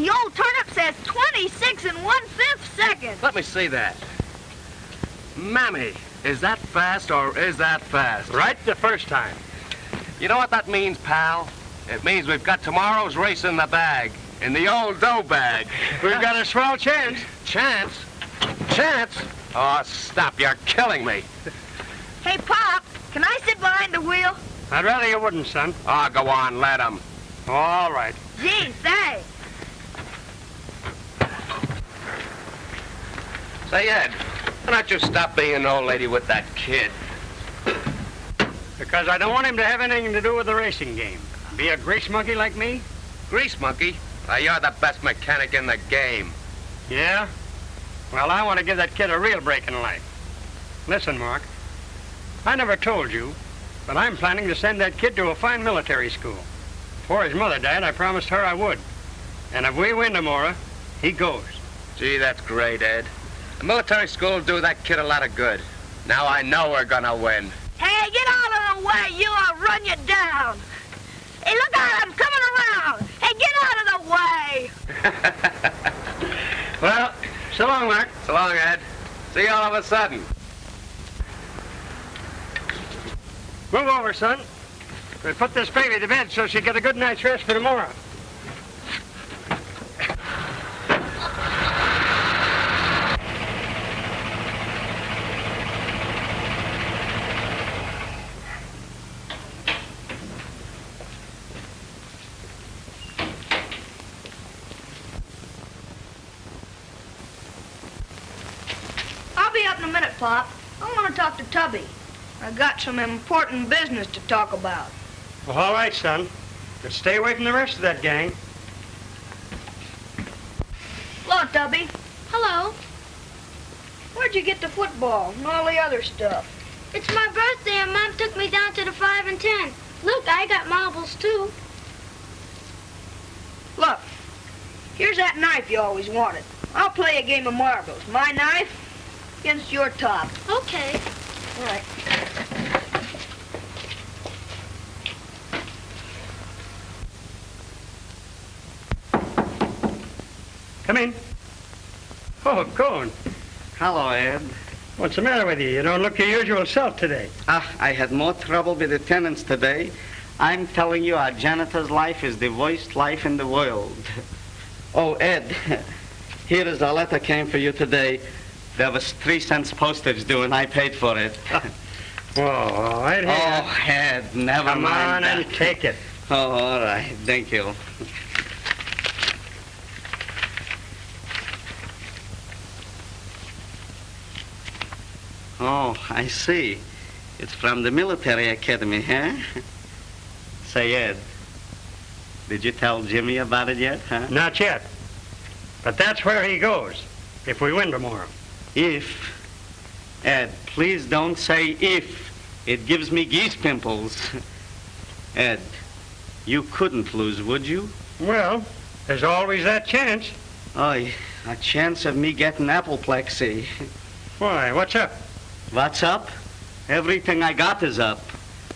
The old turnip says 26 1/5 seconds. Let me see that. Mammy, is that fast or is that fast? Right the first time. You know what that means, pal? It means we've got tomorrow's race in the bag. In the old dough bag. We've got a swell chance. Chance? Chance? Oh, stop. You're killing me. Hey, Pop, can I sit behind the wheel? I'd rather you wouldn't, son. Oh, go on, let him. All right. Gee, thanks. Say, Ed, why don't you stop being an old lady with that kid? Because I don't want him to have anything to do with the racing game. Be a grease monkey like me? Grease monkey? You're the best mechanic in the game. Yeah? Well, I want to give that kid a real break in life. Listen, Mark, I never told you, but I'm planning to send that kid to a fine military school. Before his mother died, I promised her I would. And if we win tomorrow, he goes. Gee, that's great, Ed. The military school will do that kid a lot of good. Now I know we're gonna win. Hey, get out of the way, you! I'll run you down. Hey, look out, I'm coming around. Hey, get out of the way. Well, so long, Mark. So long, Ed. See you all of a sudden. Move over, son. We'll put this baby to bed so she'll get a good night's rest for tomorrow. I'll be up in a minute, Pop. I want to talk to Tubby. I got some important business to talk about. Well, all right, son. But stay away from the rest of that gang. Hello, Tubby. Hello. Where'd you get the football and all the other stuff? It's my birthday and Mom took me down to the 5 and 10. Look, I got marbles too. Look, here's that knife you always wanted. I'll play a game of marbles. My knife against your top. Okay. All right. Come in. Oh, Cohen. Hello, Ed. What's the matter with you? You don't look your usual self today. I had more trouble with the tenants today. I'm telling you, our janitor's life is the worst life in the world. Oh, Ed, here is a letter came for you today. There was 3 cents postage due, and I paid for it. Oh, right here. Oh, Ed, never Come mind on that. and take it. Oh, all right. Thank you. Oh, I see. It's from the military academy, huh? Say, Ed, did you tell Jimmy about it yet, huh? Not yet. But that's where he goes, if we win tomorrow. If. Ed, please don't say if. It gives me geese pimples. Ed, you couldn't lose, would you? Well, there's always that chance. Oh, a chance of me getting apoplexy. Why, what's up? What's up? Everything I got is up.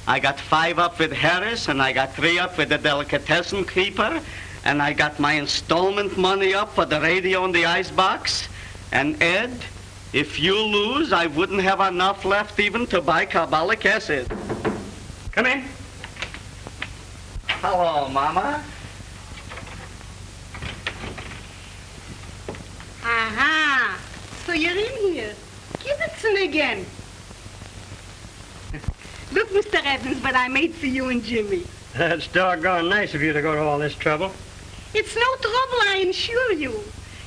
I got 5 up with Harris, and I got 3 up with the delicatessen keeper, and I got my installment money up for the radio and the icebox. And Ed, if you lose, I wouldn't have enough left even to buy carbolic acid. Come in. Hello, Mama. Aha! So you're in here. Kibitzen again. Look, Mr. Evans, what I made for you and Jimmy. That's doggone nice of you to go to all this trouble. It's no trouble, I assure you.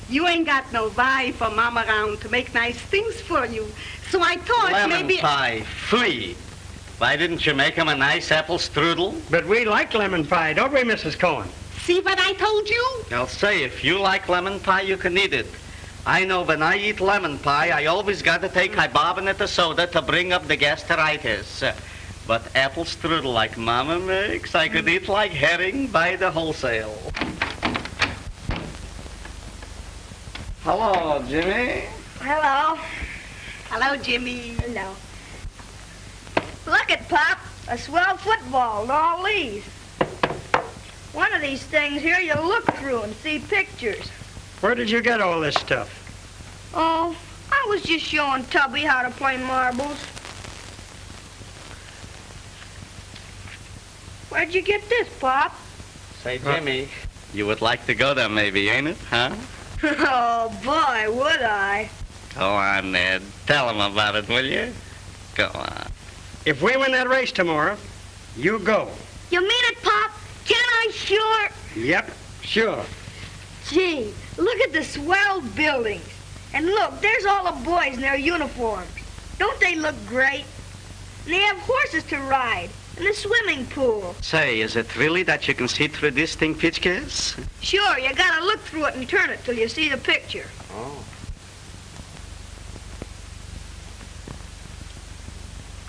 You ain't got no wife or mom around to make nice things for you. So I thought Lemon maybe... pie, free. Why didn't you make him a nice apple strudel? But we like lemon pie, don't we, Mrs. Cohen? See what I told you? I'll say, if you like lemon pie, you can eat it. I know when I eat lemon pie, I always got to take carbonate of soda to bring up the gastritis. But apple strudel like Mama makes, I could eat like herring by the wholesale. Hello, Jimmy. Hello. Hello, Jimmy. Hello. Look at Pop. A swell football and all these. One of these things here you look through and see pictures. Where did you get all this stuff? Oh, I was just showing Tubby how to play marbles. Where'd you get this, Pop? Say, Jimmy, you would like to go there maybe, ain't it, huh? Oh, boy, would I. Go on, Ned. Tell him about it, will you? Go on. If we win that race tomorrow, you go. You mean it, Pop? Can I sure? Yep, sure. Gee, look at the swell buildings. And look, there's all the boys in their uniforms. Don't they look great? And they have horses to ride. And the swimming pool. Say, is it really that you can see through this thing, Pitchkis? Sure, you gotta look through it and turn it till you see the picture. Oh.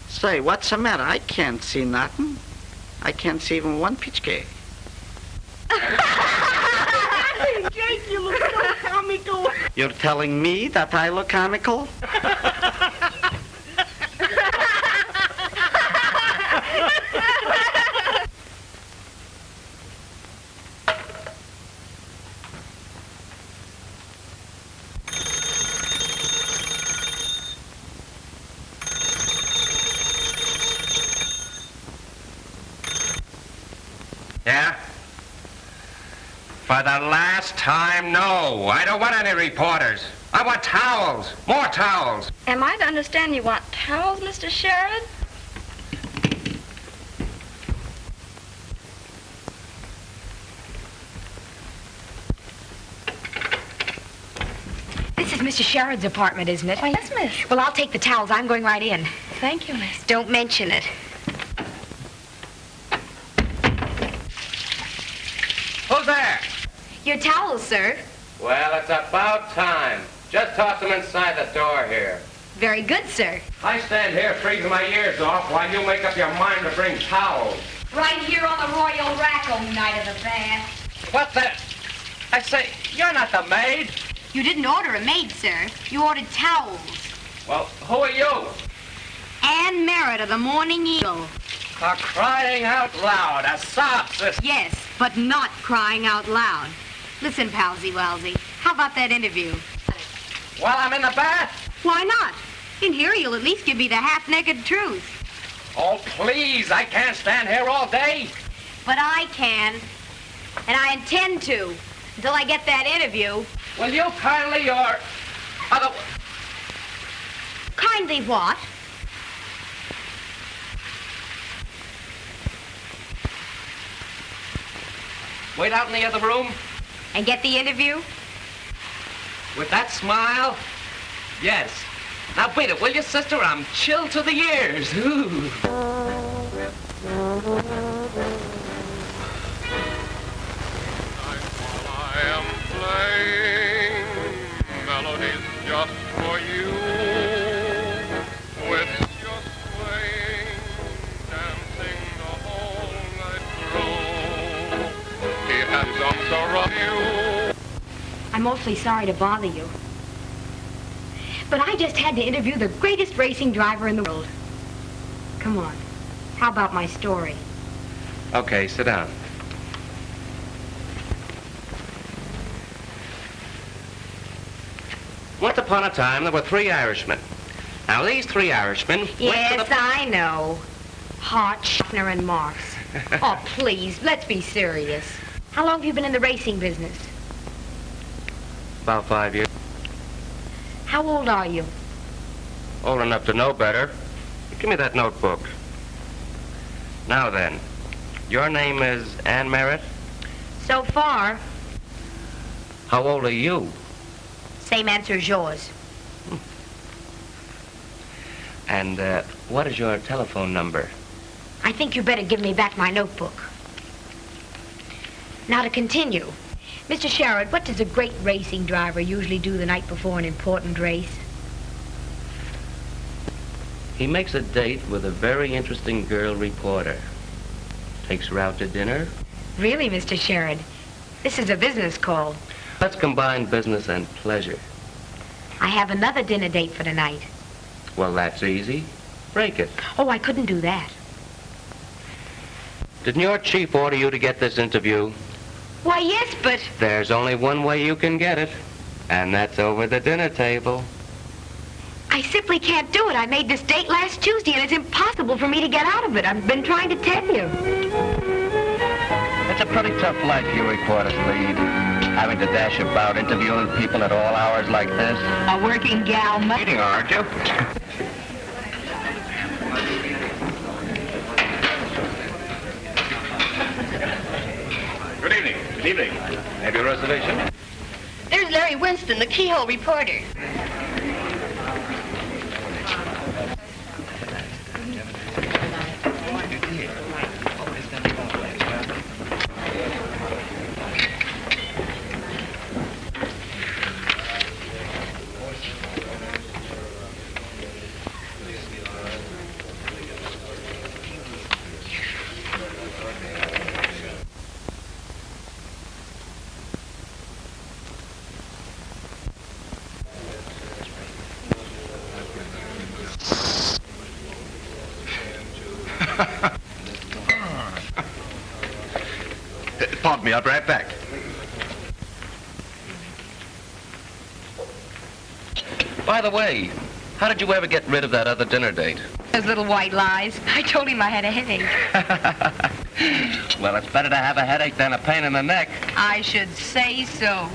Say, what's the matter? I can't see nothing. I can't see even one Pitchkis. Jake, you look so comical. You're telling me that I look comical? Yeah? For the last time, no. I don't want any reporters. I want towels. More towels. Am I to understand you want towels, Mr. Sherrod? This is Mr. Sherrod's apartment, isn't it? Why, yes, miss. Well, I'll take the towels. I'm going right in. Thank you, miss. Don't mention it. Who's there? Your towels, sir. Well, it's about time. Just toss them inside the door here. Very good, sir. I stand here freezing my ears off while you make up your mind to bring towels. Right here on the royal rack on night of the bath. What the? I say, you're not the maid. You didn't order a maid, sir. You ordered towels. Well, who are you? Anne Merritt of the Morning Eagle. For crying out loud, a sob sister. Yes, but not crying out loud. Listen, Palsy-Walsy, how about that interview? While I'm in the bath? Why not? In here, you'll at least give me the half-naked truth. Oh, please, I can't stand here all day. But I can, and I intend to, until I get that interview. Will you kindly or... Kindly what? Wait out in the other room? And get the interview? With that smile? Yes. Now wait it, will you, sister? I'm chilled to the ears. Ooh. I am playing melodies just for you. With your swing, dancing the whole night through. He has arms around you. I'm awfully sorry to bother you. But I just had to interview the greatest racing driver in the world. Come on. How about my story? Okay, sit down. Once upon a time, there were 3 Irishmen. Now, these 3 Irishmen went to Yes, the... I know. Hart, Schaffner, and Marks. Oh, please, let's be serious. How long have you been in the racing business? About 5 years. How old are you? Old enough to know better. Give me that notebook. Now then, your name is Anne Merritt? So far, How old are you? same answer as yours. And what is your telephone number? I think you better give me back my notebook. Now to continue. Mr. Sherrod, what does a great racing driver usually do the night before an important race? He makes a date with a very interesting girl reporter. Takes her out to dinner. Really, Mr. Sherrod? This is a business call. Let's combine business and pleasure. I have another dinner date for tonight. Well, that's easy. Break it. Oh, I couldn't do that. Didn't your chief order you to get this interview? Why, yes, but... There's only one way you can get it, and that's over the dinner table. I simply can't do it. I made this date last Tuesday, and it's impossible for me to get out of it. I've been trying to tell you. It's a pretty tough life you reporters lead, having to dash about interviewing people at all hours like this. A working gal must... Eating, aren't you? Good evening. Good evening. Have you a reservation? There's Larry Winston, the keyhole reporter. Pardon me, I'll be right back. By the way, how did you ever get rid of that other dinner date? Those little white lies. I told him I had a headache. Well, it's better to have a headache than a pain in the neck. I should say so.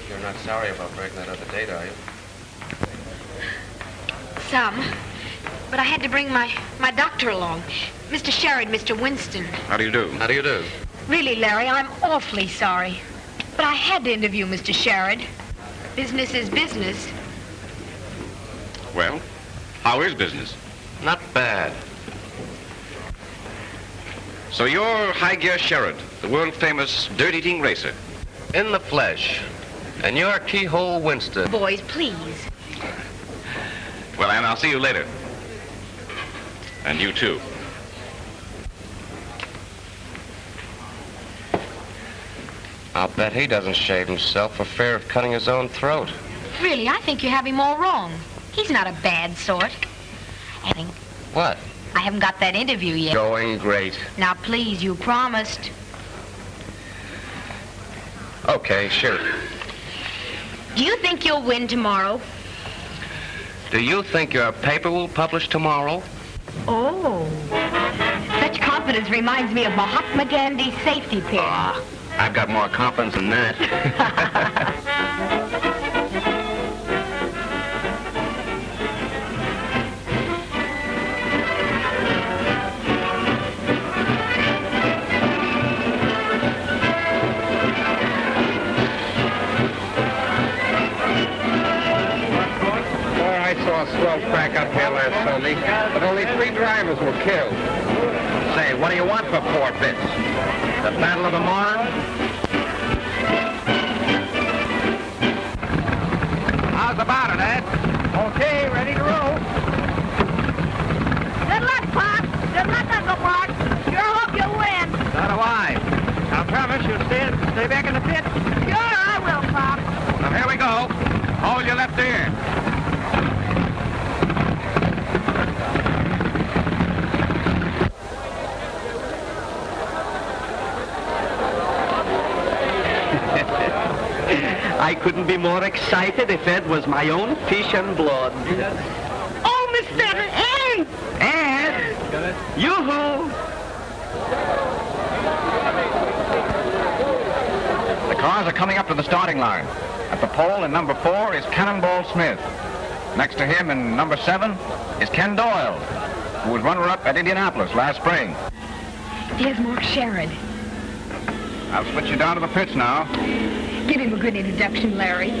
You're not sorry about breaking that other date, are you? Some. But I had to bring my doctor along. Mr. Sherrod, Mr. Winston. How do you do? How do you do? Really, Larry, I'm awfully sorry. But I had to interview Mr. Sherrod. Business is business. Well, how is business? Not bad. So you're High Gear Sherrod, the world-famous dirt-eating racer. In the flesh. And you're Keyhole Winston. Boys, please. Well, Ann, I'll see you later. And you too. I'll bet he doesn't shave himself for fear of cutting his own throat. Really, I think you have him all wrong. He's not a bad sort. What? I haven't got that interview yet. Going great. Now, please, you promised. Okay, sure. Do you think you'll win tomorrow? Do you think your paper will publish tomorrow? Oh. Such confidence reminds me of Mahatma Gandhi's safety pin. I've got more confidence than that. I saw a swell crack up here last Sunday, but only 3 drivers were killed. Say, what do you want for 4 bits? The Battle of the Marne? How's about it, Ed? Okay, ready to roll. Good luck, Pop. Good luck, Uncle Mark. Sure hope you'll win. So do I. I promise you'll stay back in the pit. Sure, I will, Pop. Now, here we go. Hold your left ear. I couldn't be more excited if Ed was my own fish and blood. Oh, Mr. Ed! Ed! Yoo-hoo! The cars are coming up to the starting line. At the pole in number 4 is Cannonball Smith. Next to him in number 7 is Ken Doyle, who was runner-up at Indianapolis last spring. Here's Mark Sherrod. I'll switch you down to the pits now. Give him a good introduction, Larry.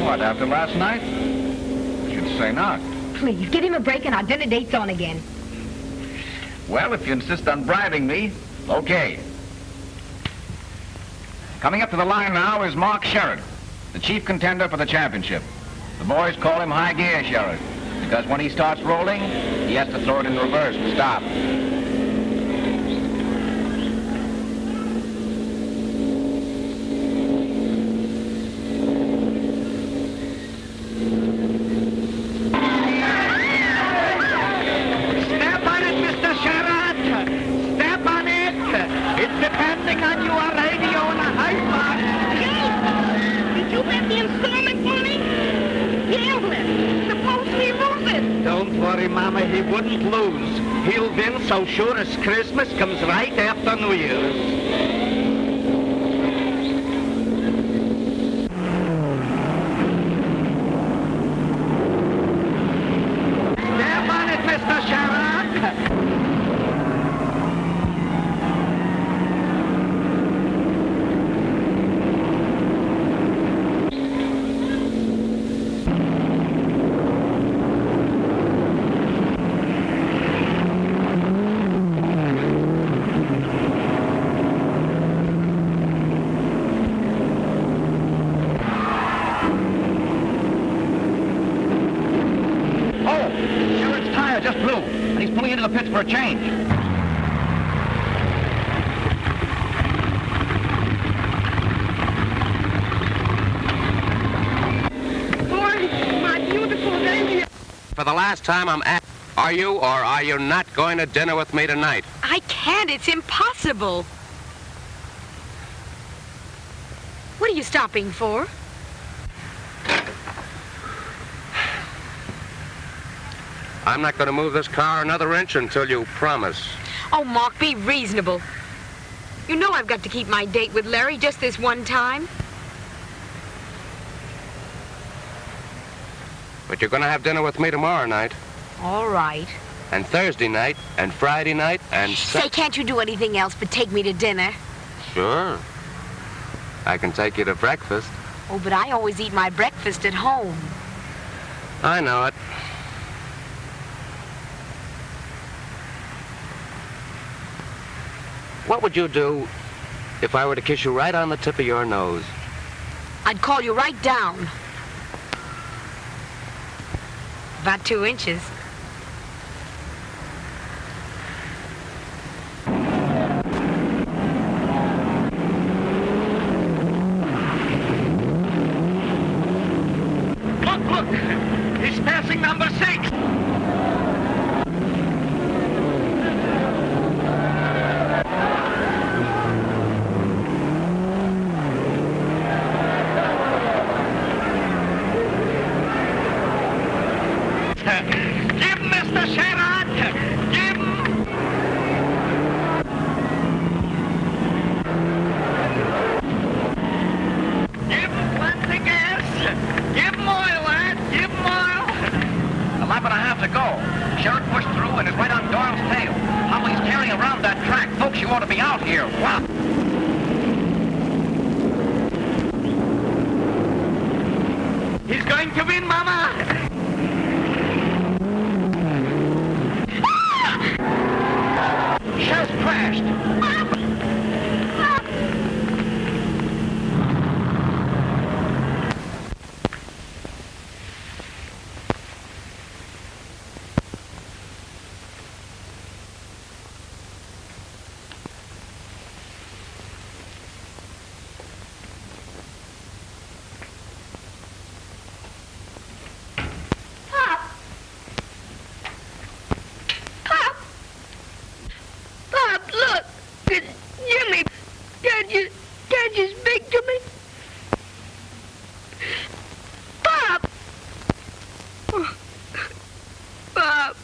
What, after last night? I should say not. Please, give him a break and our dinner date's on again. Well, if you insist on bribing me, okay. Coming up to the line now is Mark Sherrod, the chief contender for the championship. The boys call him High Gear Sherrod, because when he starts rolling, he has to throw it in reverse to stop. give you a radio and a hi-fi. Did you bet the installment money? Gamble it. Suppose we lose it. Don't worry, Mama, he wouldn't lose. He'll win so sure as Christmas comes right after New Year's. Step on it, Mr. Sherrod. Just blew, and he's pulling into the pits for a change. Boy, my beautiful lady. For the last time, I'm asking, are you or are you not going to dinner with me tonight? I can't. It's impossible. What are you stopping for? I'm not going to move this car another inch until you promise. Oh, Mark, be reasonable. You know I've got to keep my date with Larry just this one time. But you're going to have dinner with me tomorrow night, All right. and Thursday night, and Friday night, and... Say, can't you do anything else but take me to dinner? Sure. I can take you to breakfast. Oh, but I always eat my breakfast at home. I know it. What would you do if I were to kiss you right on the tip of your nose? I'd call you right down. About 2 inches. Look! He's passing number 6. Give him, Mr. Sherrod! Give him! Give him plenty gas! Give him oil, lad! Give him oil! A lap and a half to go. Sherrod pushed through and is right on Doyle's tail. How he's carrying around that track. Folks, you ought to be out here. Wow. He's going to win, Mama! Just crashed. Pop, look! It's Jimmy! Can't you speak to me? Pop! Oh, Pop!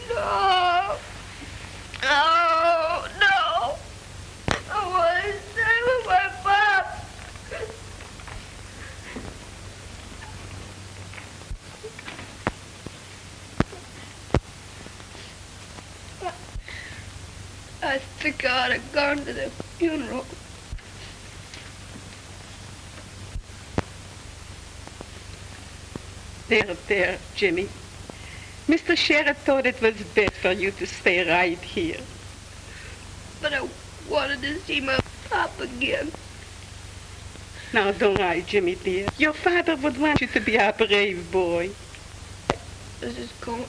No! Oh, no! I want to stay with my pop! I think I ought to go to the funeral. There, Jimmy. Mr. Sherrod thought it was best for you to stay right here. But I wanted to see my pop again. Now, don't worry, Jimmy, dear. Your father would want you to be a brave boy. This is going.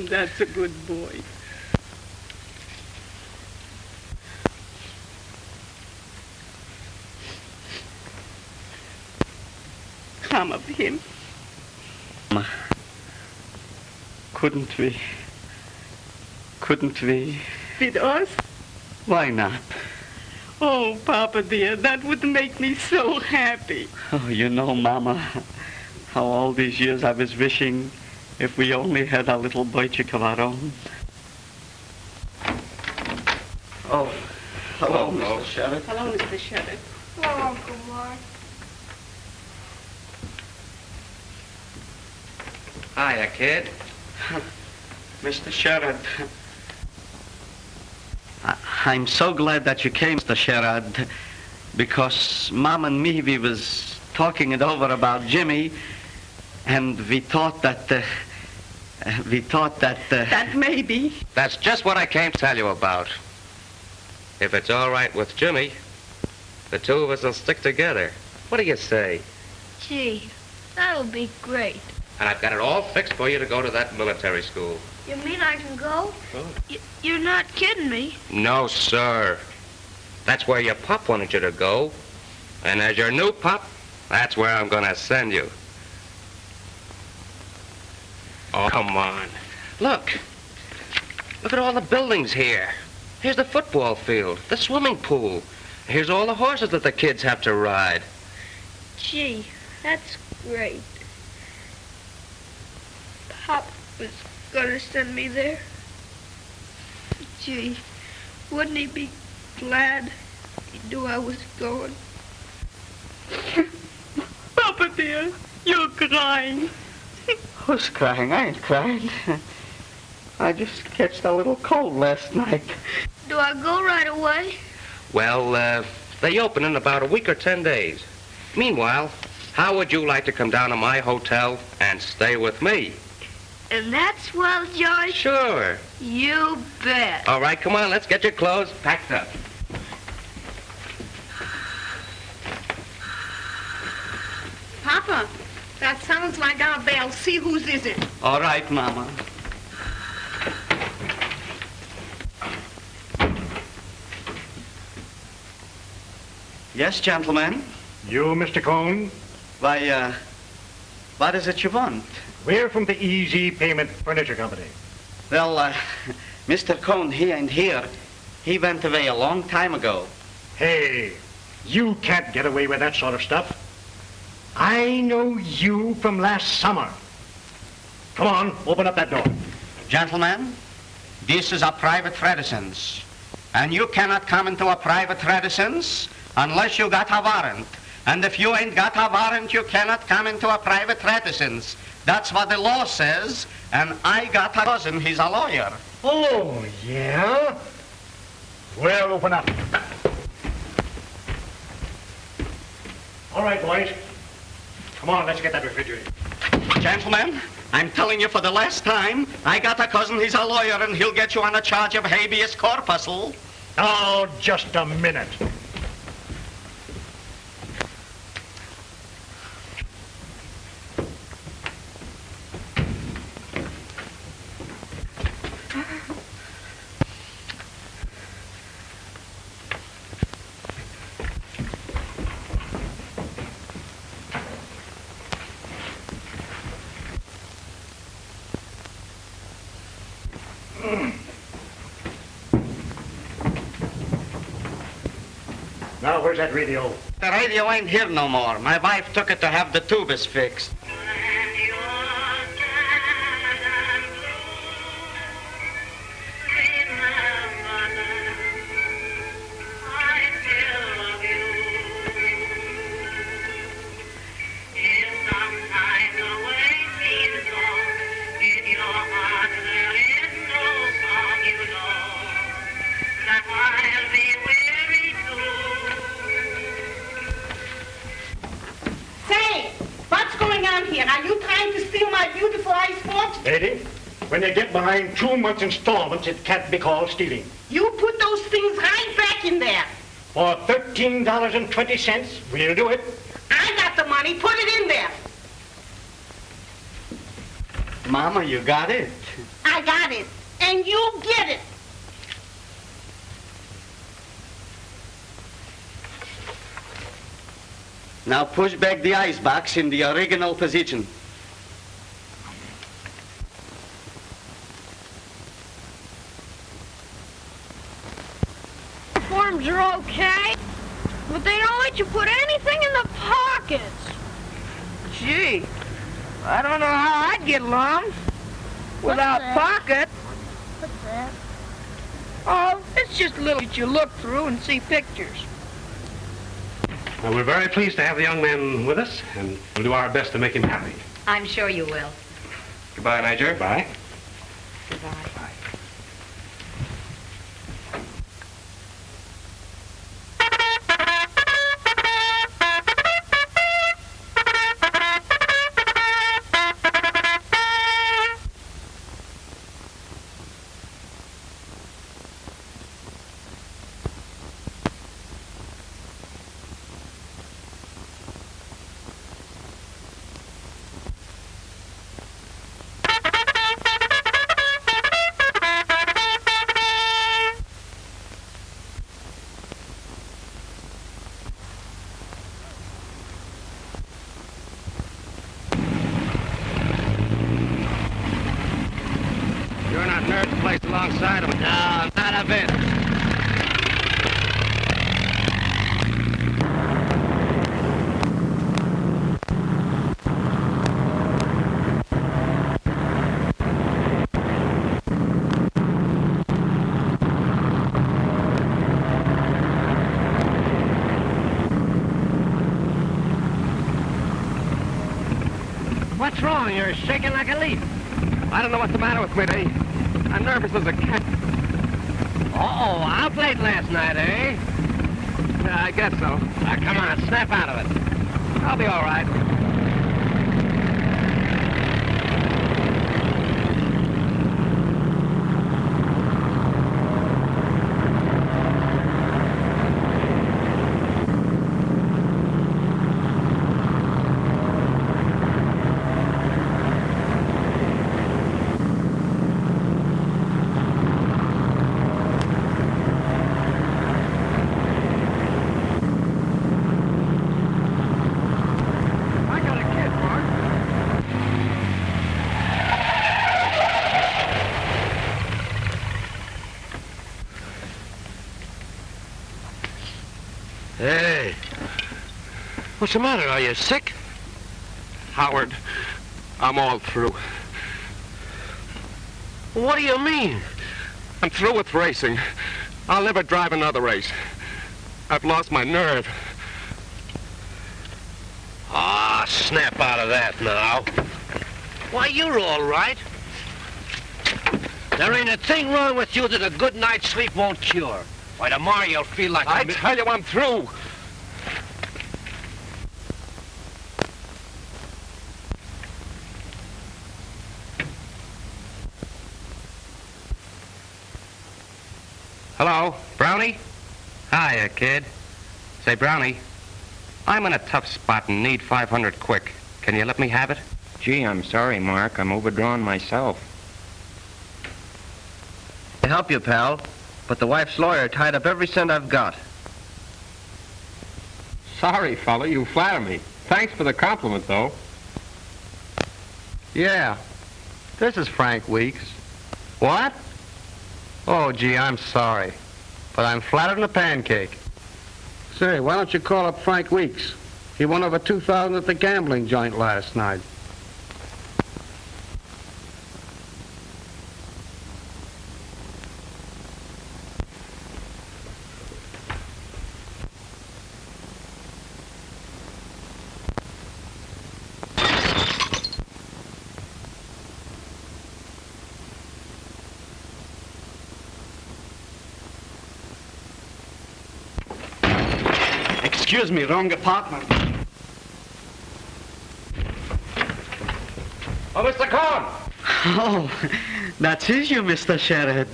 That's a good boy. Come of him. Couldn't we? with us? Why not? Oh, Papa dear, that would make me so happy. Oh, you know, Mama, how all these years I was wishing if we only had a little boy chick of our own. Oh, hello, Mr. Sherrod. Hello, Mr. Sherrod. Hello, Uncle Mark. Hiya, kid. Mr. Sherrod, I'm so glad that you came, Mr. Sherrod, because Mom and me, we was talking it over about Jimmy, and we thought that, That maybe. That's just what I came to tell you about. If it's all right with Jimmy, the two of us will stick together. What do you say? Gee, that'll be great. And I've got it all fixed for you to go to that military school. You mean I can go? Oh. You're not kidding me. No, sir. That's where your pop wanted you to go. And as your new pop, that's where I'm going to send you. Oh, come on. Look. Look at all the buildings here. Here's the football field, the swimming pool. Here's all the horses that the kids have to ride. Gee, that's great. Pop was gonna send me there. Gee, wouldn't he be glad he knew I was going? Papa dear, you're crying. Who's crying? I ain't crying. I just catched a little cold last night. Do I go right away? Well, they open in about a week or 10 days. Meanwhile, how would you like to come down to my hotel and stay with me? And that's well, George? Sure. You bet. All right, come on, let's get your clothes packed up. Papa, that sounds like our bell. See whose is it. All right, Mama. Yes, gentlemen. You, Mr. Cohn? Why, what is it you want? We're from the Easy Payment Furniture Company. Well, Mr. Cohn, he ain't here. He went away a long time ago. Hey, you can't get away with that sort of stuff. I know you from last summer. Come on, open up that door. Gentlemen, this is a private residence. And you cannot come into a private residence unless you got a warrant. And if you ain't got a warrant, you cannot come into a private residence. That's what the law says, and I got a cousin, he's a lawyer. Oh, yeah? Well, open up. All right, boys. Come on, let's get that refrigerator. Gentlemen, I'm telling you for the last time, I got a cousin, he's a lawyer, and he'll get you on a charge of habeas corpus. Oh, just a minute. Now, where's that radio? The radio ain't here no more. My wife took it to have the tubes fixed. Are you trying to steal my beautiful ice watch? Lady, when you get behind 2 months installments, it can't be called stealing. You put those things right back in there. For $13.20, we'll do it. I got the money. Put it in there. Mama, you got it. I got it. And you get it. Now push back the ice box in the original position. arms are okay, but they don't let you put anything in the pockets. Gee, I don't know how I'd get along without pockets. What's that? Oh, it's just a little that you look through and see pictures. Well, we're very pleased to have the young man with us, and we'll do our best to make him happy. I'm sure you will. Goodbye, Niger. Bye. Goodbye. You're not nerd placed alongside of him. No, not a bit. What's wrong? You're shaking like a leaf. I don't know what's the matter with me, Dave. I'm nervous as a cat. Uh-oh, out late last night, eh? Yeah, I guess so. Come on, snap out of it. I'll be all right. I got a kid, Mark. Hey. What's the matter? Are you sick? Howard, I'm all through. What do you mean? I'm through with racing. I'll never drive another race. I've lost my nerve. Ah, snap out of that now. Why, you're all right. There ain't a thing wrong with you that a good night's sleep won't cure. Why, tomorrow you'll feel like I tell you, I'm through. Hello, Brownie? Hiya, kid. Say, Brownie, I'm in a tough spot and need 500 quick. Can you let me have it? Gee, I'm sorry, Mark. I'm overdrawn myself. To help you, pal, but the wife's lawyer tied up every cent I've got. Sorry, fella, you flatter me. Thanks for the compliment, though. Yeah, this is Frank Weeks. What? Oh, gee, I'm sorry, but I'm flatter than a pancake. Say, why don't you call up Frank Weeks? He won over $2,000 at the gambling joint last night. Excuse me, wrong apartment. Oh, Mr. Cohn! Oh, that is you, Mr. Sherrod.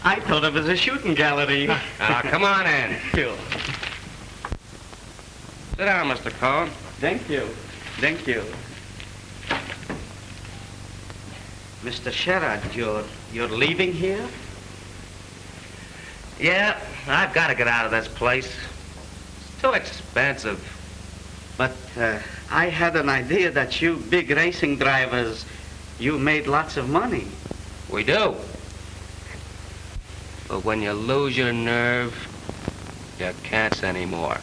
I thought it was a shooting gallery. Come on in. Sure. Sit down, Mr. Cohn. Thank you. Thank you. Mr. Sherrod, you're leaving here? Yeah, I've got to get out of this place. It's too expensive. But I had an idea that you big racing drivers, you made lots of money. We do. But when you lose your nerve, you can't anymore.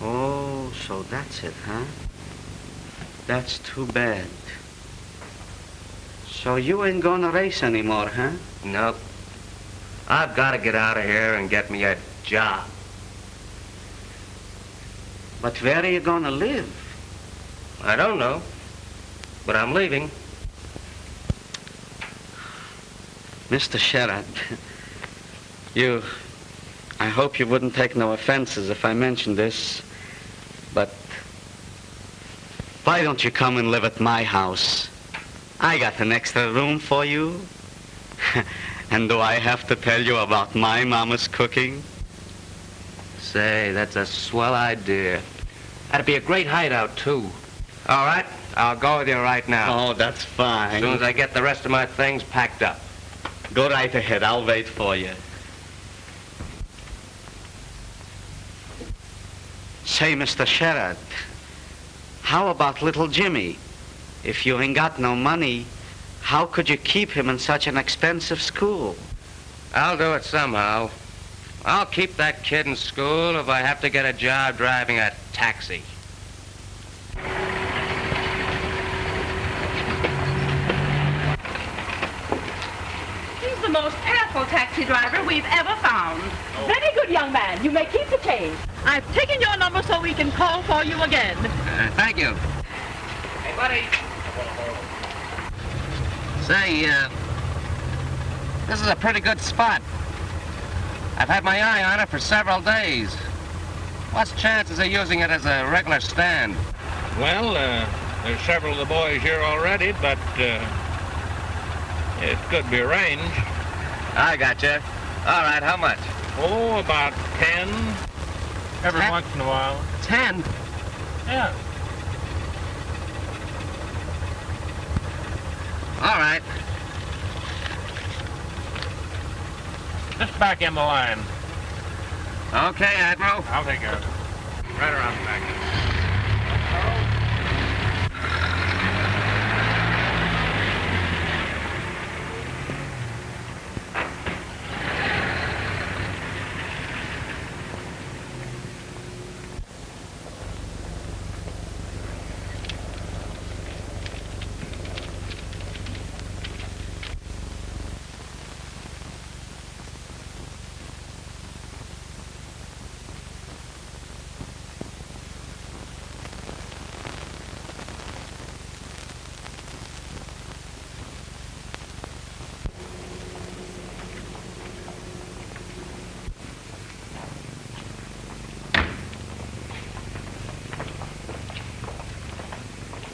Oh, so that's it, huh? That's too bad. So you ain't gonna race anymore, huh? Nope. I've got to get out of here and get me a job. But where are you gonna live? I don't know, but I'm leaving. Mr. Sherrod, I hope you wouldn't take no offenses if I mentioned this, but why don't you come and live at my house? I got an extra room for you. And do I have to tell you about my mama's cooking? Say, that's a swell idea. That'd be a great hideout, too. All right, I'll go with you right now. Oh, that's fine. As soon as I get the rest of my things packed up. Go right ahead. I'll wait for you. Say, Mr. Sherrod, how about little Jimmy? If you ain't got no money, how could you keep him in such an expensive school? I'll do it somehow. I'll keep that kid in school if I have to get a job driving a taxi. He's the most careful taxi driver we've ever found. Very good, young man. You may keep the change. I've taken your number so we can call for you again. Thank you. Hey, buddy. Say, this is a pretty good spot. I've had my eye on it for several days. What's the chances of using it as a regular stand? Well, there's several of the boys here already, but it could be arranged. I gotcha. All right, how much? Oh, about 10. Every once in a while. 10? Yeah. All right. Just back in the line. Okay, Admiral. I'll take care of it. Right around the back.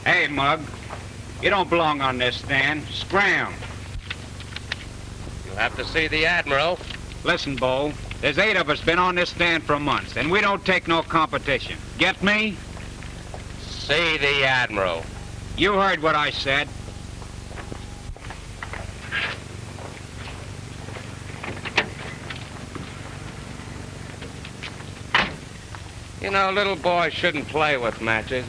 Hey, Mug, you don't belong on this stand. Scram. You'll have to see the Admiral. Listen, Bo, there's 8 of us been on this stand for months, and we don't take no competition. Get me? See the Admiral. You heard what I said. You know, little boys shouldn't play with matches.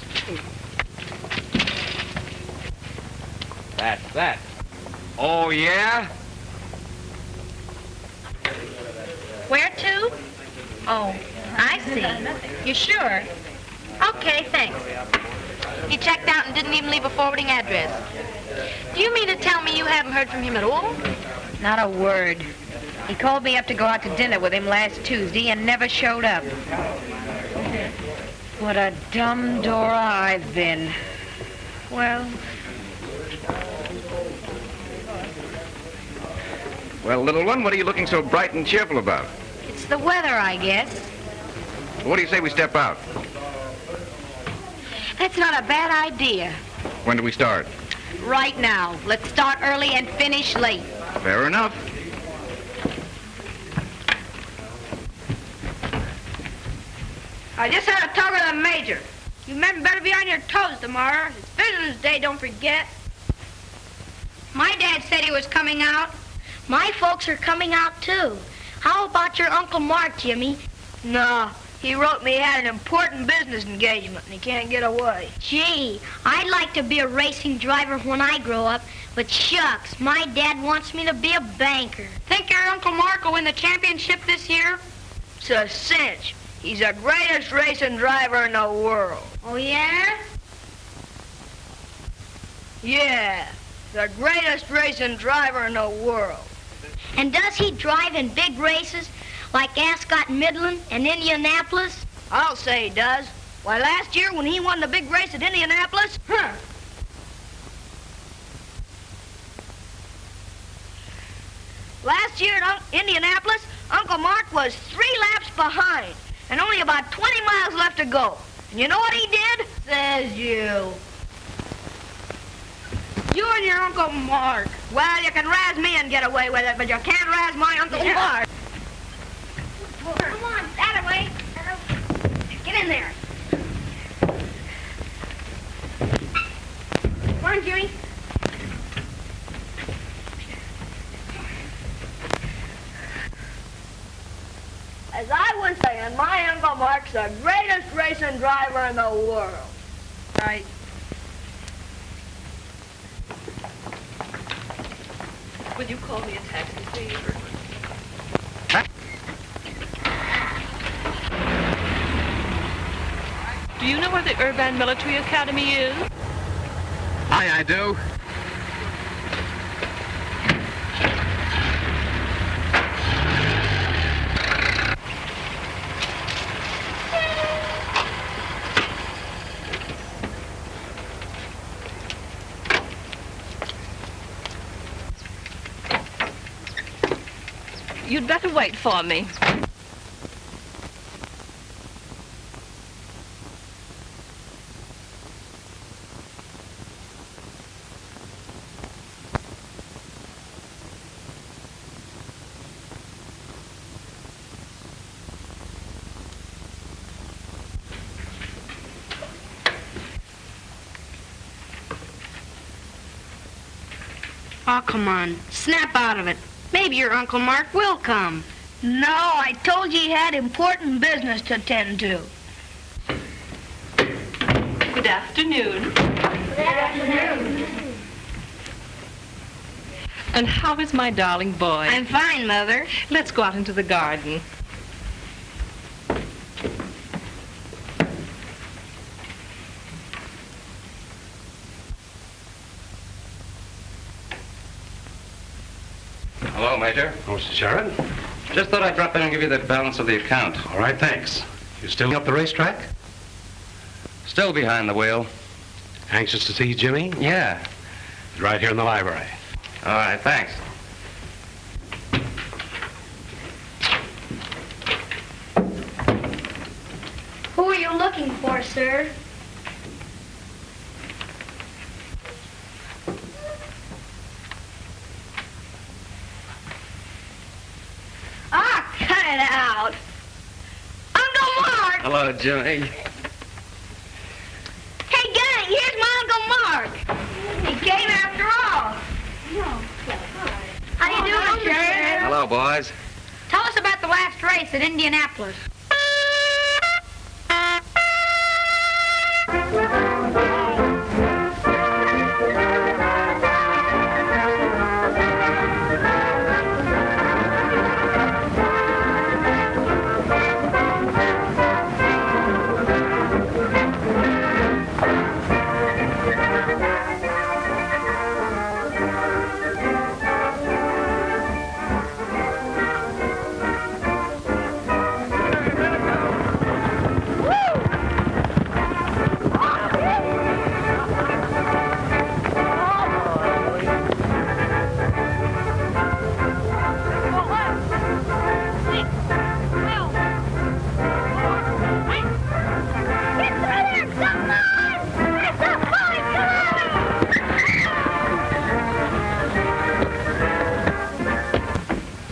That's that. Oh, yeah? Where to? Oh, I see. You sure? Okay, thanks. He checked out and didn't even leave a forwarding address. Do you mean to tell me you haven't heard from him at all? Not a word. He called me up to go out to dinner with him last Tuesday and never showed up. What a dumb Dora I've been. Well... Well, little one, what are you looking so bright and cheerful about? It's the weather, I guess. What do you say we step out? That's not a bad idea. When do we start? Right now. Let's start early and finish late. Fair enough. I just had a talk with the major. You men better be on your toes tomorrow. It's Veterans Day, don't forget. My dad said he was coming out. My folks are coming out, too. How about your Uncle Mark, Jimmy? No, He wrote me he had an important business engagement and he can't get away. Gee, I'd like to be a racing driver when I grow up, but shucks, my dad wants me to be a banker. Think your Uncle Mark will win the championship this year? It's a cinch. He's the greatest racing driver in the world. Oh, yeah? Yeah, the greatest racing driver in the world. And does he drive in big races like Ascot Midland and Indianapolis? I'll say he does. Why, last year when he won the big race at Indianapolis, Last year at Indianapolis, Uncle Mark was 3 laps behind and only about 20 miles left to go. And you know what he did? Says you. You and your Uncle Mark. Well, you can razz me and get away with it, but you can't razz my Uncle Mark. Come on, that way. Get in there. Come on, Jimmy. As I was saying, my Uncle Mark's the greatest racing driver in the world. Right. Will you call me a taxi, please? Do you know where the Urban Military Academy is? Aye, I do. You'd better wait for me. Oh, come on. Snap out of it. Maybe your Uncle Mark will come. No, I told you he had important business to attend to. Good afternoon. Good afternoon. And how is my darling boy? I'm fine, Mother. Let's go out into the garden. Hello, Major. Oh, Mr. Sherrod? Just thought I'd drop in and give you the balance of the account. All right, thanks. You still up the racetrack? Still behind the wheel. Anxious to see Jimmy? Yeah. He's right here in the library. All right, thanks. Who are you looking for, sir? Ah, cut it out. Uncle Mark! Hello, Jimmy. Hey, gang, here's my Uncle Mark. He came after all. How you doing, Sheriff? Hello, boys. Tell us about the last race at Indianapolis.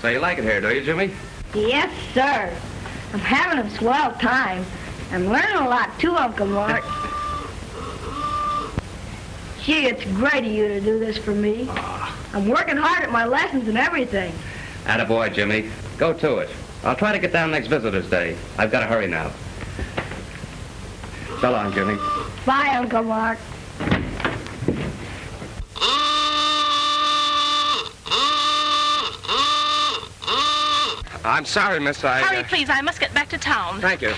So you like it here, do you, Jimmy? Yes, sir. I'm having a swell time. I'm learning a lot, too, Uncle Mark. Gee, it's great of you to do this for me. I'm working hard at my lessons and everything. Attaboy, Jimmy. Go to it. I'll try to get down next Visitor's Day. I've got to hurry now. So long, Jimmy. Bye, Uncle Mark. I'm sorry, miss. Hurry, please. I must get back to town. Thank you.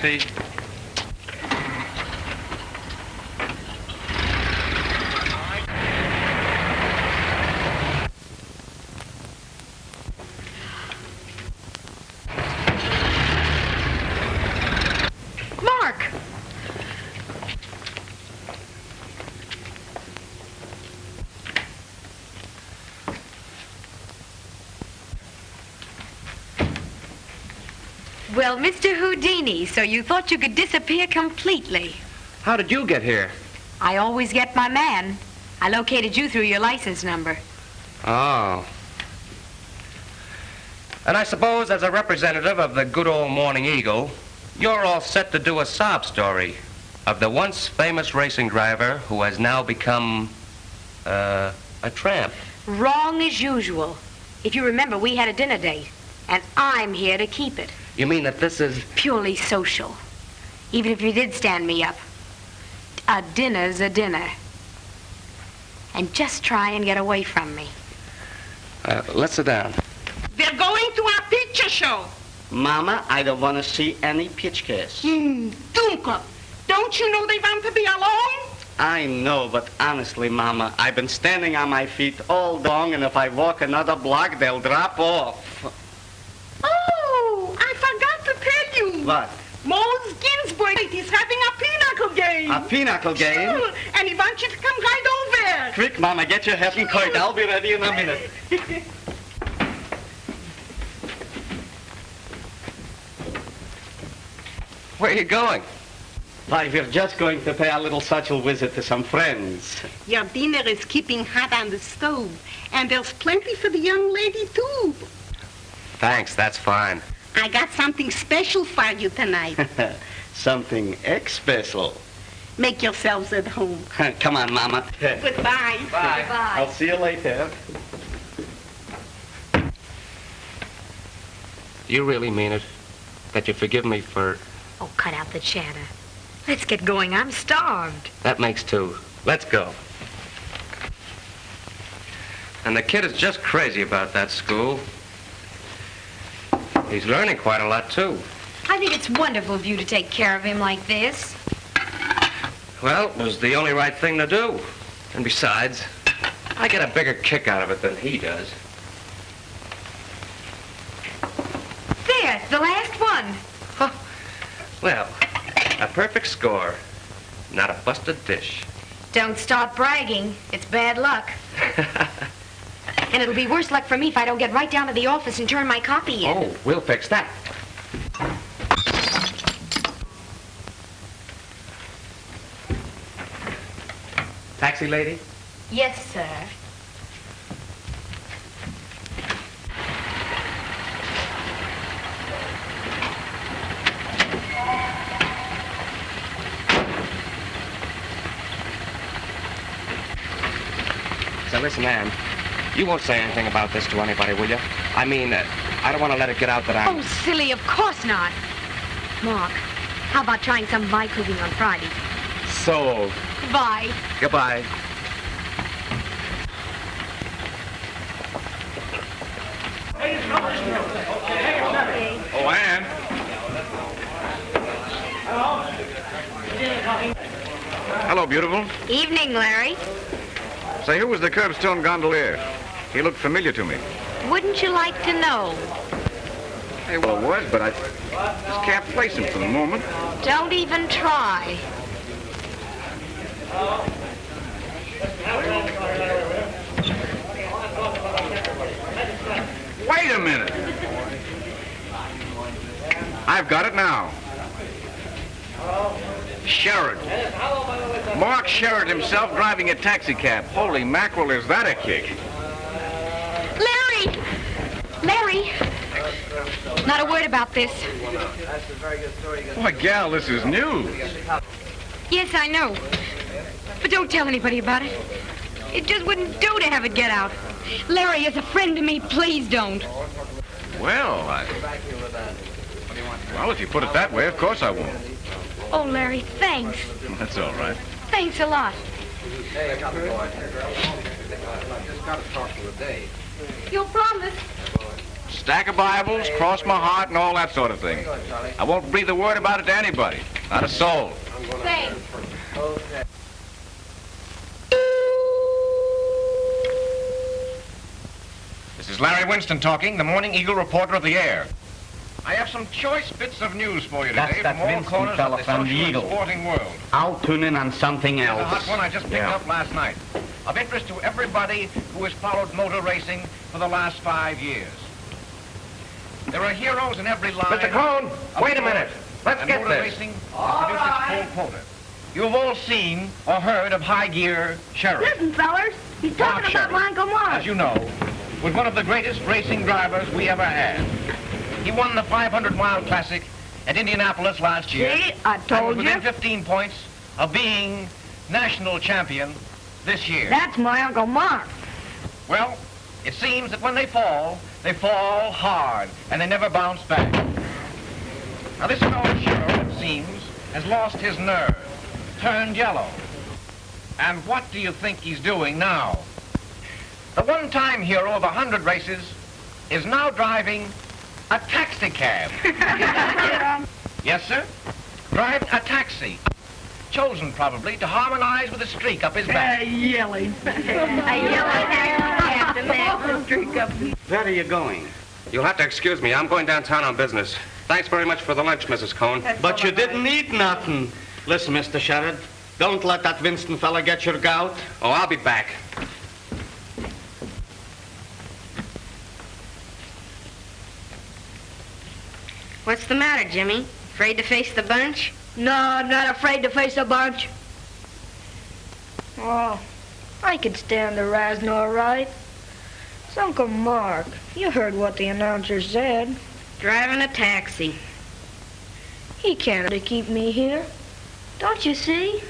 Taxi. Mark! Well, Mr. Houdini, so you thought you could disappear completely. How did you get here? I always get my man. I located you through your license number. Oh. And I suppose as a representative of the good old Morning Eagle, you're all set to do a sob story of the once famous racing driver who has now become, a tramp. Wrong as usual. If you remember, we had a dinner date, and I'm here to keep it. You mean that this is... Purely social. Even if you did stand me up. A dinner's a dinner. And just try and get away from me. Let's sit down. They're going to our picture show. Mama, I don't want to see any pitchcast. Dunka, don't you know they want to be alone? I know, but honestly, Mama, I've been standing on my feet all day long, and if I walk another block, they'll drop off. Oh, I forgot to tell you. What? Mose Ginsburg is having a pinochle game. A pinochle game? Sure, and he wants you to come right over. Quick, Mama, get your hat and coat. I'll be ready in a minute. Where are you going? Why, we're just going to pay a little social visit to some friends. Your dinner is keeping hot on the stove, and there's plenty for the young lady, too. Thanks, that's fine. I got something special for you tonight. Something special. Make yourselves at home. Come on, Mama. Goodbye. Bye. I'll see you later. Do you really mean it? That you forgive me for... Oh, cut out the chatter. Let's get going. I'm starved. That makes two. Let's go. And the kid is just crazy about that school. He's learning quite a lot, too. I think it's wonderful of you to take care of him like this. Well, it was the only right thing to do. And besides, I get a bigger kick out of it than he does. There, the last one. Huh. Well, a perfect score. Not a busted dish. Don't start bragging. It's bad luck. And it'll be worse luck for me if I don't get right down to the office and turn my copy in. Oh, we'll fix that. Taxi lady? Yes, sir. So listen, Ann, you won't say anything about this to anybody, will you? I mean, I don't want to let it get out that I'm... Oh, silly, of course not. Mark, how about trying some of my cooking on Friday? Sold. Bye. Goodbye. Oh, Ann. Hello, beautiful. Evening, Larry. Say, who was the curbstone gondolier? He looked familiar to me. Wouldn't you like to know? Hey, well, it was, but I just can't place him for the moment. Don't even try. Wait a minute. I've got it now. Sherrod. Mark Sherrod himself driving a taxi cab. Holy mackerel, is that a kick? Larry! Larry! Not a word about this. Why, gal, this is news. Yes, I know. But don't tell anybody about it. It just wouldn't do to have it get out. Larry is a friend to me. Please don't. Well, Well, if you put it that way, of course I won't. Oh, Larry, thanks. That's all right. Thanks a lot. You'll promise? Stack of Bibles, cross my heart, and all that sort of thing. I won't breathe a word about it to anybody. Not a soul. Thanks. This is Larry Winston talking, the Morning Eagle reporter of the air. I have some choice bits of news for you That's today that from all Winston corners fella of the from the social and Eagle. sporting world. I'll tune in on something Here's a else. hot one I just picked up last night. Of interest to everybody who has followed motor racing for the last 5 years. There are heroes in every line. Mr. Cone, wait a minute. Let's and get motor this. racing has produced its full quota. You've all seen or heard of High Gear Sherrod. Listen, fellers, he's talking Mark about Sherrod, my Uncle Mark. as you know, was one of the greatest racing drivers we ever had. He won the 500-mile classic at Indianapolis last year. See, I and told was within you. 15 points of being national champion this year. That's my Uncle Mark. Well, it seems that when they fall hard, and they never bounce back. Now, this fellow Sherrod, it seems, has lost his nerve, turned yellow. And what do you think he's doing now? The one-time hero of 100 races is now driving a taxi cab. Yes, sir? Driving a taxi. Chosen, probably, to harmonize with a streak up his back. Yelling. Where are you going? You'll have to excuse me. I'm going downtown on business. Thanks very much for the lunch, Mrs. Cone. But you didn't eat nothing. Listen, Mr. Sherrod, don't let that Winston fella get your gout. Oh, I'll be back. What's the matter, Jimmy? Afraid to face the bunch? No, I'm not afraid to face a bunch. Oh, I could stand the razzing all right. It's Uncle Mark. You heard what the announcer said. Driving a taxi. He can't keep me here. Don't you see?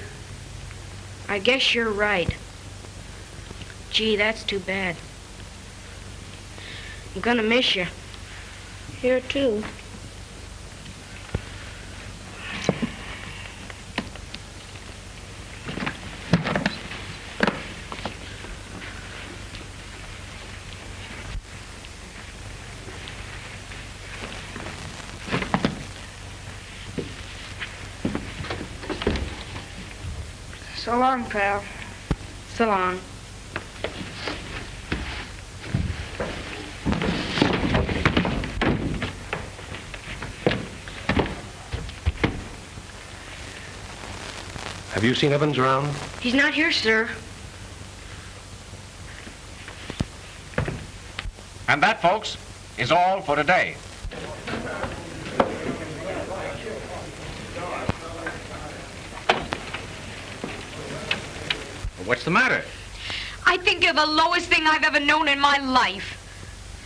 I guess you're right. Gee, that's too bad. I'm gonna miss you. Here, too. So long, pal. So long. Have you seen Evans around? He's not here, sir. And that, folks, is all for today. What's the matter? I think you're the lowest thing I've ever known in my life.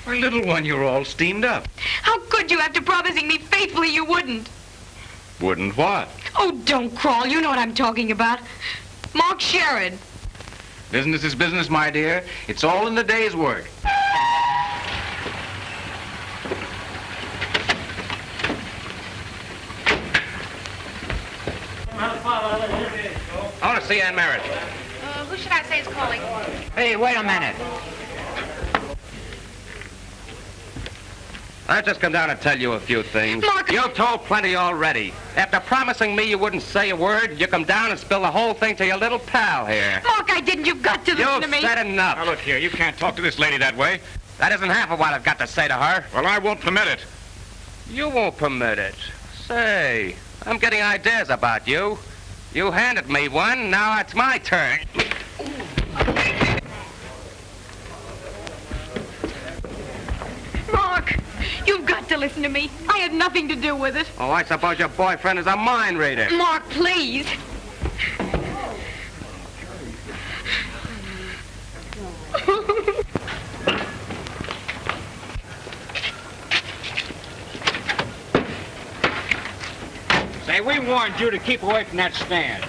My little one, you're all steamed up. How could you, after promising me faithfully you wouldn't? Wouldn't what? Oh, don't crawl. You know what I'm talking about. Mark Sherrod. Business is business, my dear. It's all in the day's work. I want to see Aunt Merritt. Who should I say is calling? Hey, wait a minute. I've just come down to tell you a few things. Mark! You've told plenty already. After promising me you wouldn't say a word, you come down and spill the whole thing to your little pal here. Mark, I didn't. You've got to listen to me. You've said enough. Now, look here, you can't talk to this lady that way. That isn't half of what I've got to say to her. Well, I won't permit it. You won't permit it. Say, I'm getting ideas about you. You handed me one, now it's my turn. Mark, you've got to listen to me. I had nothing to do with it. Oh, I suppose your boyfriend is a mind reader. Mark, please. warned you to keep away from that stand.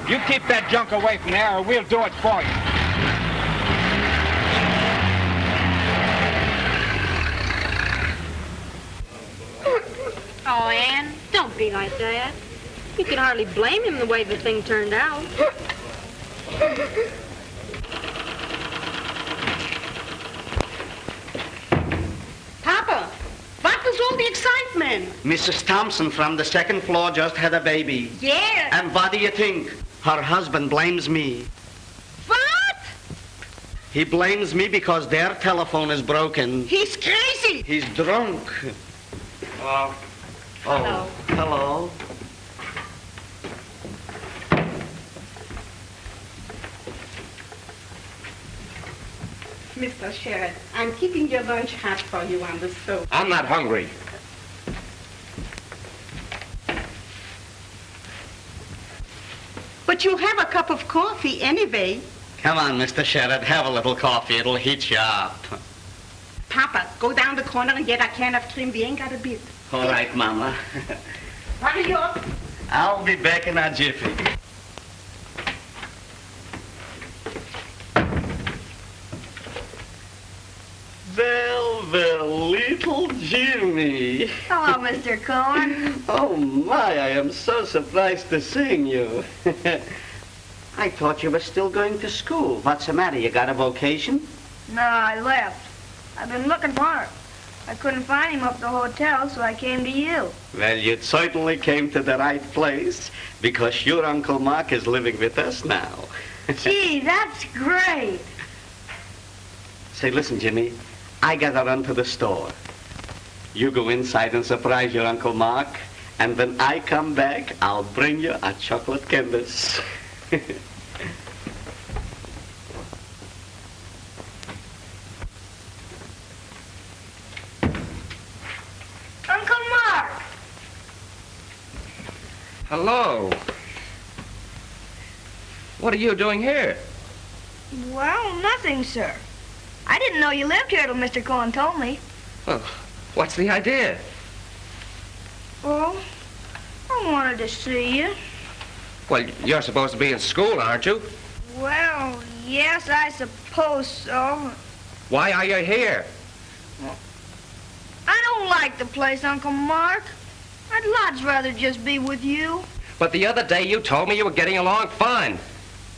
You keep that junk away from there or we'll do it for you. Oh, Ann, don't be like that. You can hardly blame him the way the thing turned out. Papa, what was all the excitement? Mrs. Thompson from the second floor just had a baby. Yes. And what do you think? Her husband blames me. What? He blames me because their telephone is broken. He's crazy. He's drunk. Hello. Hello. Mr. Sherrod, I'm keeping your lunch hot for you on the stove. I'm not hungry. But you'll have a cup of coffee anyway. Come on, Mr. Sherrod, have a little coffee. It'll heat you up. Papa, go down the corner and get a can of cream. We ain't got a bit. All right, Mama. Hurry up. I'll be back in a jiffy. Well, little Jimmy. Hello, Mr. Cohen. Oh, my, I am so surprised to seeing you. I thought you were still going to school. What's the matter? You got a vocation? No, I left. I've been looking for him. I couldn't find him up at the hotel, so I came to you. Well, you certainly came to the right place, because your Uncle Mark is living with us now. Gee, that's great. Say, listen, Jimmy, I gotta run to the store. You go inside and surprise your Uncle Mark, and when I come back, I'll bring you a chocolate canvas. Uncle Mark! Hello. What are you doing here? Well, nothing, sir. I didn't know you lived here till Mr. Cohen told me. Well, what's the idea? Well, I wanted to see you. Well, you're supposed to be in school, aren't you? Well, yes, I suppose so. Why are you here? I don't like the place, Uncle Mark. I'd lots rather just be with you. But the other day you told me you were getting along fine.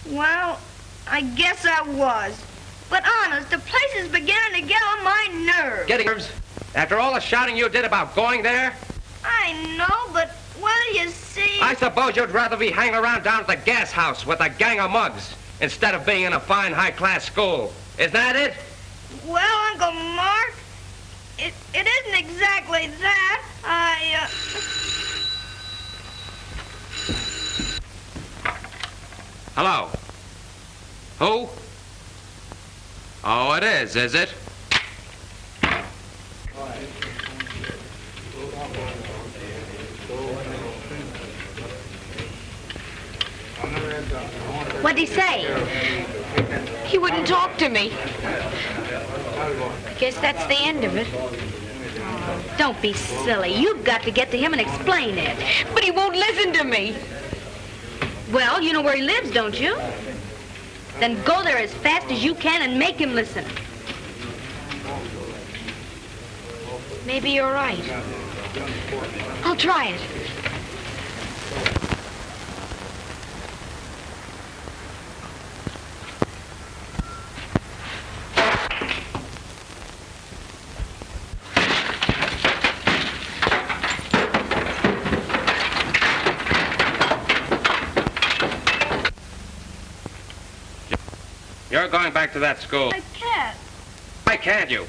Well, I guess I was. But honest, the place is beginning to get on my nerves. Getting nerves? After all the shouting you did about going there? I know, but, well, you see... I suppose you'd rather be hanging around down at the gas house with a gang of mugs instead of being in a fine, high-class school. Is that it? Well, Uncle Mark, it isn't exactly that. Hello? Who? Oh, it is it? What'd he say? He wouldn't talk to me. Guess that's the end of it. Don't be silly. You've got to get to him and explain it. But he won't listen to me. Well, you know where he lives, don't you? Then go there as fast as you can and make him listen. Maybe you're right. I'll try it. You're going back to that school. I can't. Why can't you?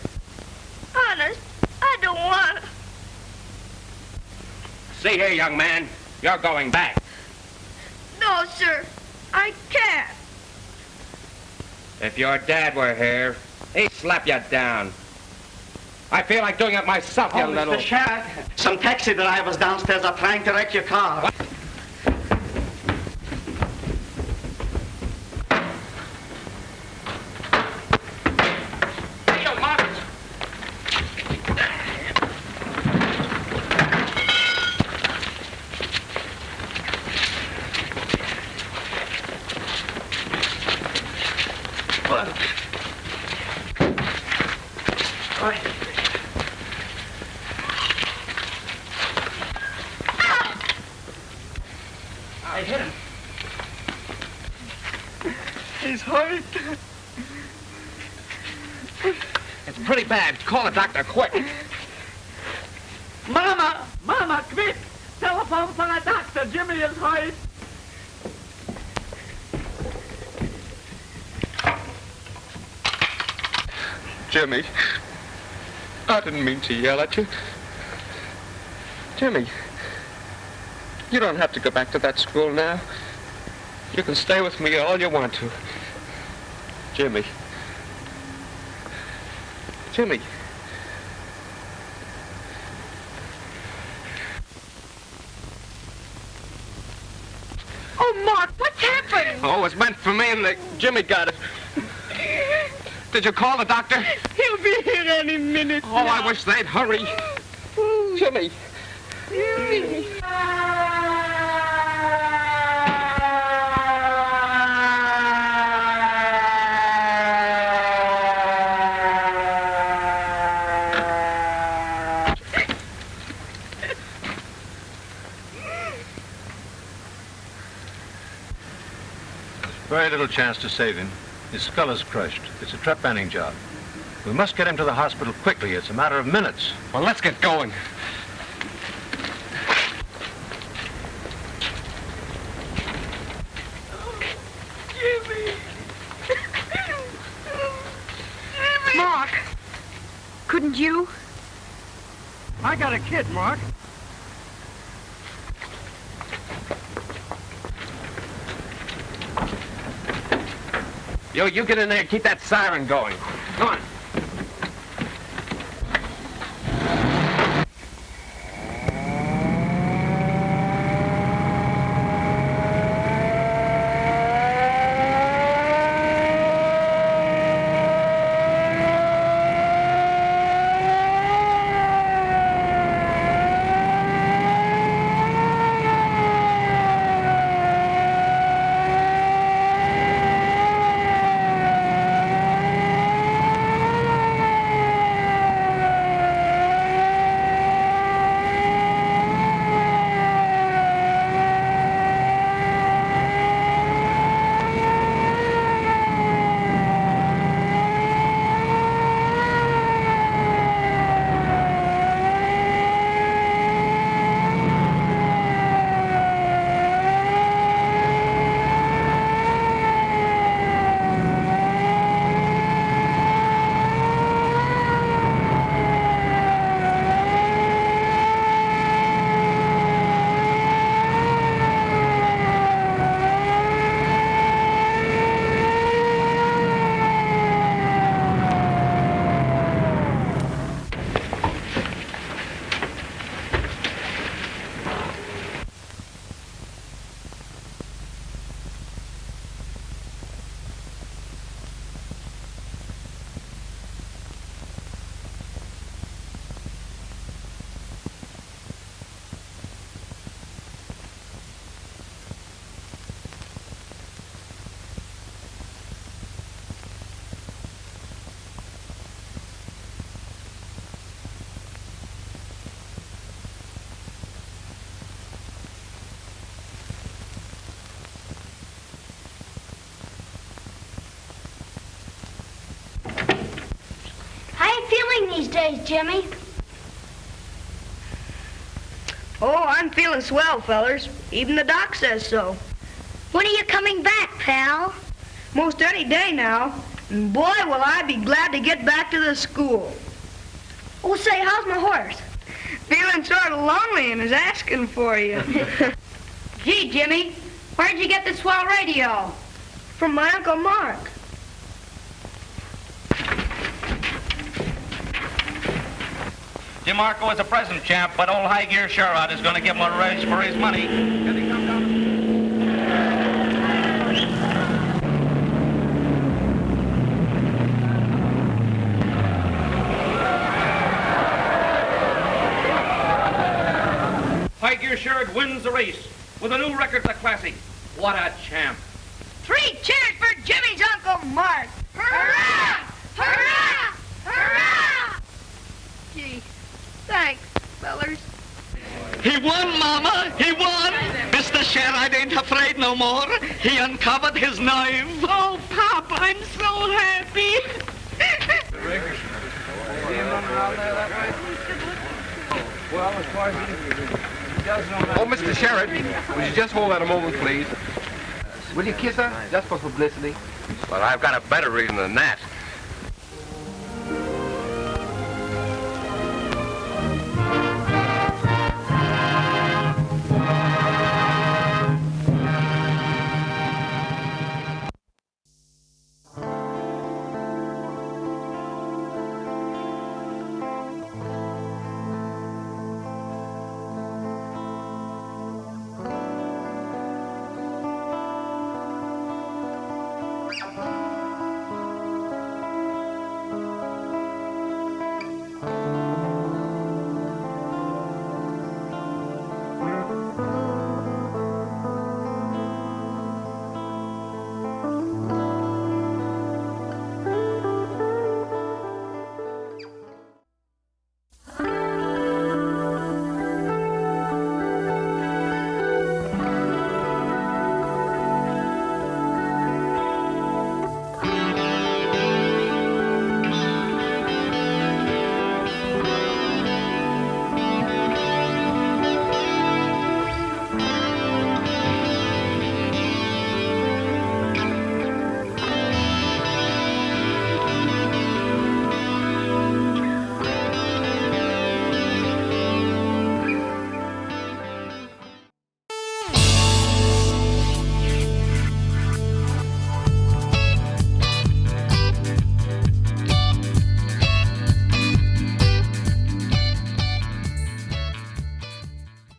Honest, I don't want to. See here, young man. You're going back. No, sir. I can't. If your dad were here, he'd slap you down. I feel like doing it myself, you little... Mr. Sherrod, some taxi drivers downstairs are trying to wreck your car. What? I hit him. He's hurt. It's pretty bad. Call a doctor quick. Mama! Mama, quick! Telephone for a doctor. Jimmy is hurt. Jimmy, I didn't mean to yell at you. Jimmy, you don't have to go back to that school now. You can stay with me all you want to. Jimmy. Jimmy. Oh, Mark, what's happened? Oh, it was meant for me and Jimmy got it. Did you call the doctor? He'll be here any minute. Oh, I wish they'd hurry. Jimmy. Jimmy. Very little chance to save him. His skull is crushed. It's a trepanning job. We must get him to the hospital quickly. It's a matter of minutes. Well, let's get going. Jimmy. Mark, couldn't you? I got a kid, Mark. Yo, you get in there and keep that siren going. Come on. These days, Jimmy? Oh, I'm feeling swell, fellers. Even the doc says so. When are you coming back, pal? Most any day now. And boy, will I be glad to get back to the school. Oh, say, how's my horse? Feeling sort of lonely and is asking for you. Gee, Jimmy, where'd you get the swell radio? From my Uncle Mark. Jim Marco is a present champ, but old High Gear Sherrod is going to give him a raise for his money. High Gear Sherrod wins the race with a new record for Classic. What a champ. 3 cheers for Jimmy's Uncle Mark. Hurrah! Hurrah! Hurrah! He won, Mama. He won. Mr. Sherrod ain't afraid no more. He uncovered his knife. Oh, Pop, I'm so happy. Oh, Mr. Sherrod, would you just hold that a moment, please? Will you kiss her, just for publicity? Well, I've got a better reason than that.